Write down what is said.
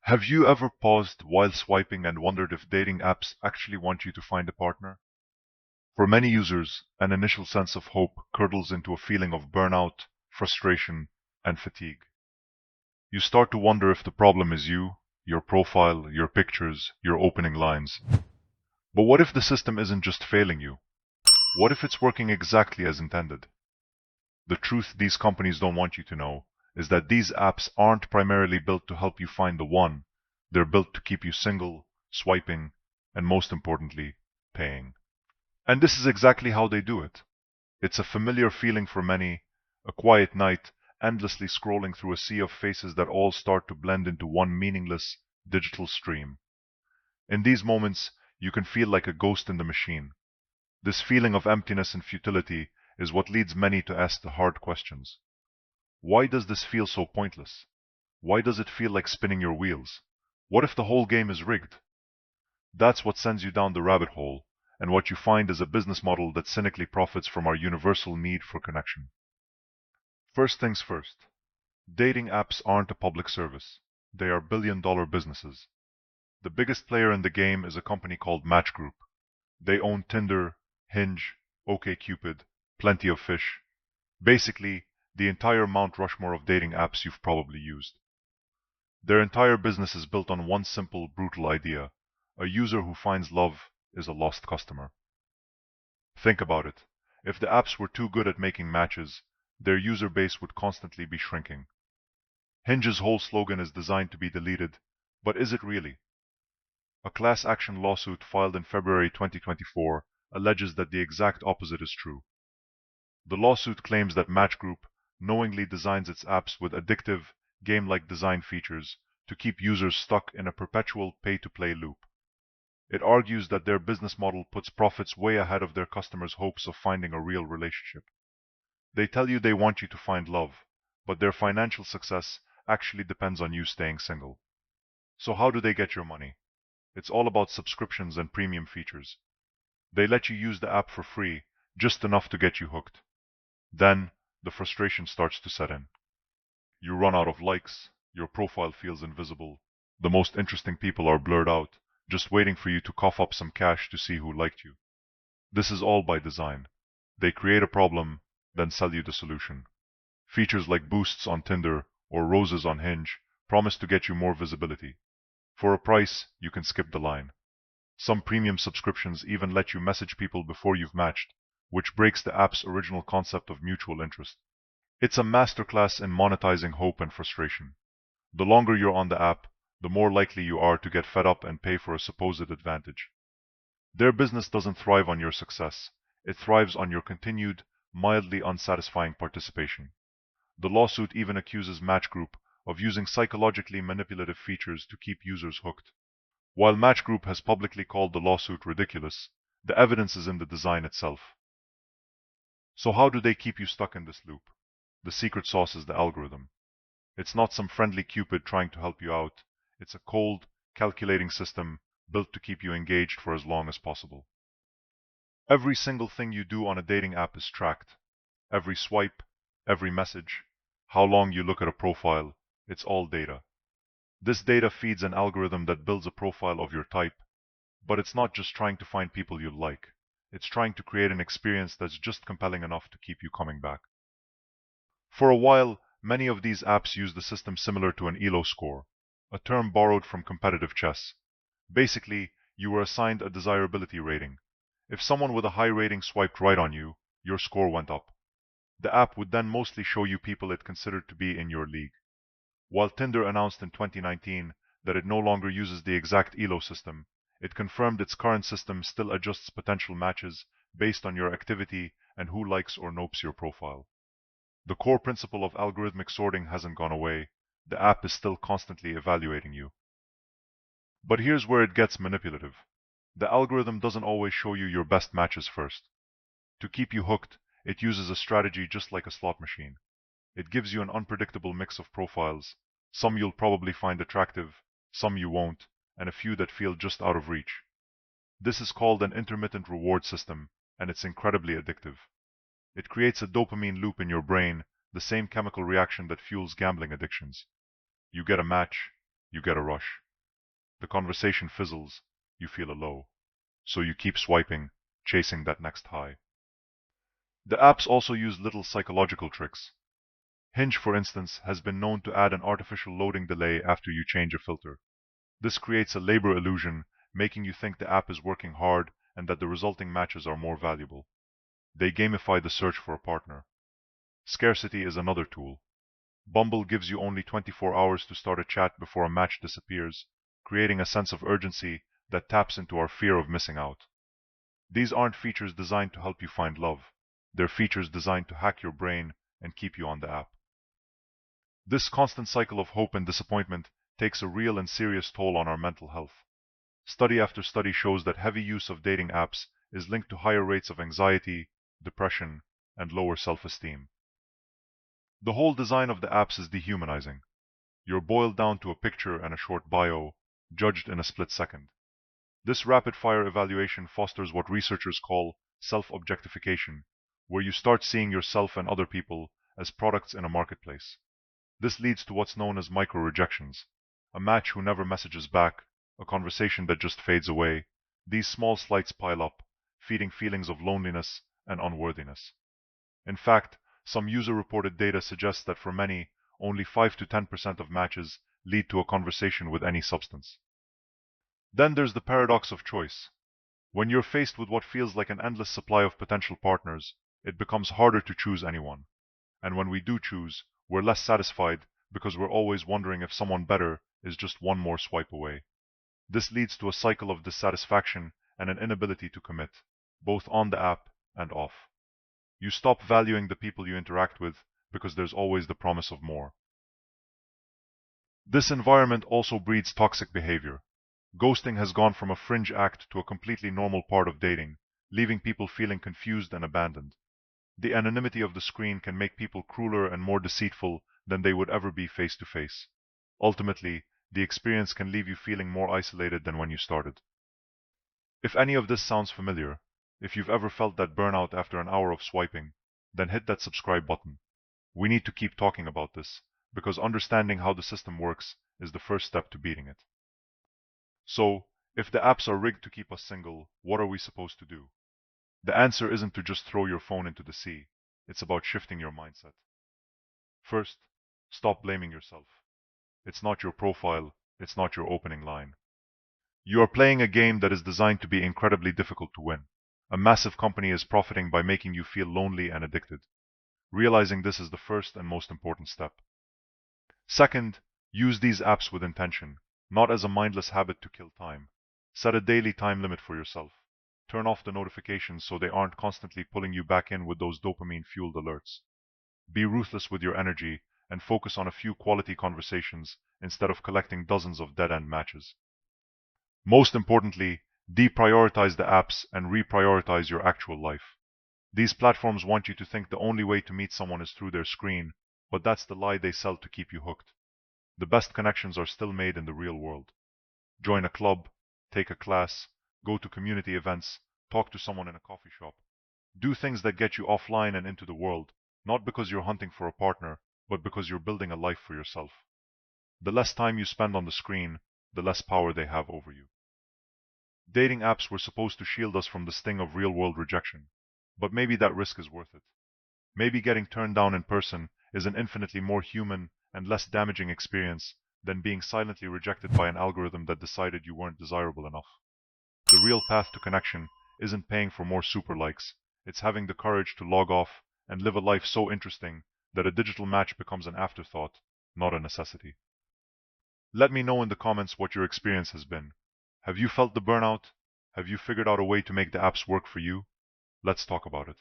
Have you ever paused while swiping and wondered if dating apps actually want you to find a partner? For many users, an initial sense of hope curdles into a feeling of burnout, frustration, and fatigue. You start to wonder if the problem is you, your profile, your pictures, your opening lines. But what if the system isn't just failing you? What if it's working exactly as intended? The truth these companies don't want you to know is that these apps aren't primarily built to help you find the one. They're built to keep you single, swiping, and most importantly, paying. And this is exactly how they do it. It's a familiar feeling for many, a quiet night, endlessly scrolling through a sea of faces that all start to blend into one meaningless digital stream. In these moments, you can feel like a ghost in the machine. This feeling of emptiness and futility is what leads many to ask the hard questions. Why does this feel so pointless? Why does it feel like spinning your wheels? What if the whole game is rigged? That's what sends you down the rabbit hole, and what you find is a business model that cynically profits from our universal need for connection. First things first, dating apps aren't a public service. They are billion-dollar businesses. The biggest player in the game is a company called Match Group. They own Tinder, Hinge, OkCupid, Plenty of Fish. Basically, the entire Mount Rushmore of dating apps you've probably used. Their entire business is built on one simple, brutal idea. A user who finds love is a lost customer. Think about it. If the apps were too good at making matches, their user base would constantly be shrinking. Hinge's whole slogan is designed to be deleted, but is it really? A class action lawsuit filed in February 2024 alleges that the exact opposite is true. The lawsuit claims that Match Group knowingly designs its apps with addictive, game-like design features to keep users stuck in a perpetual pay-to-play loop. It argues that their business model puts profits way ahead of their customers' hopes of finding a real relationship. They tell you they want you to find love, but their financial success actually depends on you staying single. So how do they get your money? It's all about subscriptions and premium features. They let you use the app for free, just enough to get you hooked. Then, the frustration starts to set in. You run out of likes, your profile feels invisible, the most interesting people are blurred out, just waiting for you to cough up some cash to see who liked you. This is all by design. They create a problem, then sell you the solution. Features like boosts on Tinder or roses on Hinge promise to get you more visibility. For a price, you can skip the line. Some premium subscriptions even let you message people before you've matched, which breaks the app's original concept of mutual interest. It's a masterclass in monetizing hope and frustration. The longer you're on the app, the more likely you are to get fed up and pay for a supposed advantage. Their business doesn't thrive on your success. It thrives on your continued, mildly unsatisfying participation. The lawsuit even accuses Match Group of using psychologically manipulative features to keep users hooked. While Match Group has publicly called the lawsuit ridiculous, the evidence is in the design itself. So how do they keep you stuck in this loop? The secret sauce is the algorithm. It's not some friendly Cupid trying to help you out. It's a cold, calculating system built to keep you engaged for as long as possible. Every single thing you do on a dating app is tracked. Every swipe, every message, how long you look at a profile, it's all data. This data feeds an algorithm that builds a profile of your type, but it's not just trying to find people you like. It's trying to create an experience that's just compelling enough to keep you coming back. For a while, many of these apps used a system similar to an ELO score, a term borrowed from competitive chess. Basically, you were assigned a desirability rating. If someone with a high rating swiped right on you, your score went up. The app would then mostly show you people it considered to be in your league. While Tinder announced in 2019 that it no longer uses the exact ELO system, it confirmed its current system still adjusts potential matches based on your activity and who likes or nopes your profile. The core principle of algorithmic sorting hasn't gone away. The app is still constantly evaluating you. But here's where it gets manipulative. The algorithm doesn't always show you your best matches first. To keep you hooked, it uses a strategy just like a slot machine. It gives you an unpredictable mix of profiles. Some you'll probably find attractive, some you won't, and a few that feel just out of reach. This is called an intermittent reward system, and it's incredibly addictive. It creates a dopamine loop in your brain, the same chemical reaction that fuels gambling addictions. You get a match, you get a rush. The conversation fizzles, you feel a low. So you keep swiping, chasing that next high. The apps also use little psychological tricks. Hinge, for instance, has been known to add an artificial loading delay after you change a filter. This creates a labor illusion, making you think the app is working hard and that the resulting matches are more valuable. They gamify the search for a partner. Scarcity is another tool. Bumble gives you only 24 hours to start a chat before a match disappears, creating a sense of urgency that taps into our fear of missing out. These aren't features designed to help you find love. They're features designed to hack your brain and keep you on the app. This constant cycle of hope and disappointment takes a real and serious toll on our mental health. Study after study shows that heavy use of dating apps is linked to higher rates of anxiety, depression, and lower self-esteem. The whole design of the apps is dehumanizing. You're boiled down to a picture and a short bio, judged in a split second. This rapid-fire evaluation fosters what researchers call self-objectification, where you start seeing yourself and other people as products in a marketplace. This leads to what's known as micro-rejections, a match who never messages back, a conversation that just fades away. These small slights pile up, feeding feelings of loneliness and unworthiness. In fact, some user-reported data suggests that for many, only 5 to 10% of matches lead to a conversation with any substance. Then there's the paradox of choice. When you're faced with what feels like an endless supply of potential partners, it becomes harder to choose anyone. And when we do choose, we're less satisfied because we're always wondering if someone better is just one more swipe away. This leads to a cycle of dissatisfaction and an inability to commit, both on the app and off. You stop valuing the people you interact with because there's always the promise of more. This environment also breeds toxic behavior. Ghosting has gone from a fringe act to a completely normal part of dating, leaving people feeling confused and abandoned. The anonymity of the screen can make people crueler and more deceitful than they would ever be face to face. Ultimately, the experience can leave you feeling more isolated than when you started. If any of this sounds familiar, if you've ever felt that burnout after an hour of swiping, then hit that subscribe button. We need to keep talking about this, because understanding how the system works is the first step to beating it. So, if the apps are rigged to keep us single, what are we supposed to do? The answer isn't to just throw your phone into the sea. It's about shifting your mindset. First, stop blaming yourself. It's not your profile, it's not your opening line. You are playing a game that is designed to be incredibly difficult to win. A massive company is profiting by making you feel lonely and addicted. Realizing this is the first and most important step. Second, use these apps with intention, not as a mindless habit to kill time. Set a daily time limit for yourself. Turn off the notifications so they aren't constantly pulling you back in with those dopamine-fueled alerts. Be ruthless with your energy and focus on a few quality conversations instead of collecting dozens of dead-end matches. Most importantly, deprioritize the apps and reprioritize your actual life. These platforms want you to think the only way to meet someone is through their screen, but that's the lie they sell to keep you hooked. The best connections are still made in the real world. Join a club, take a class, go to community events, talk to someone in a coffee shop. Do things that get you offline and into the world, not because you're hunting for a partner, but because you're building a life for yourself. The less time you spend on the screen, the less power they have over you. Dating apps were supposed to shield us from the sting of real-world rejection, but maybe that risk is worth it. Maybe getting turned down in person is an infinitely more human and less damaging experience than being silently rejected by an algorithm that decided you weren't desirable enough. The real path to connection isn't paying for more super likes, it's having the courage to log off and live a life so interesting that a digital match becomes an afterthought, not a necessity. Let me know in the comments what your experience has been. Have you felt the burnout? Have you figured out a way to make the apps work for you? Let's talk about it.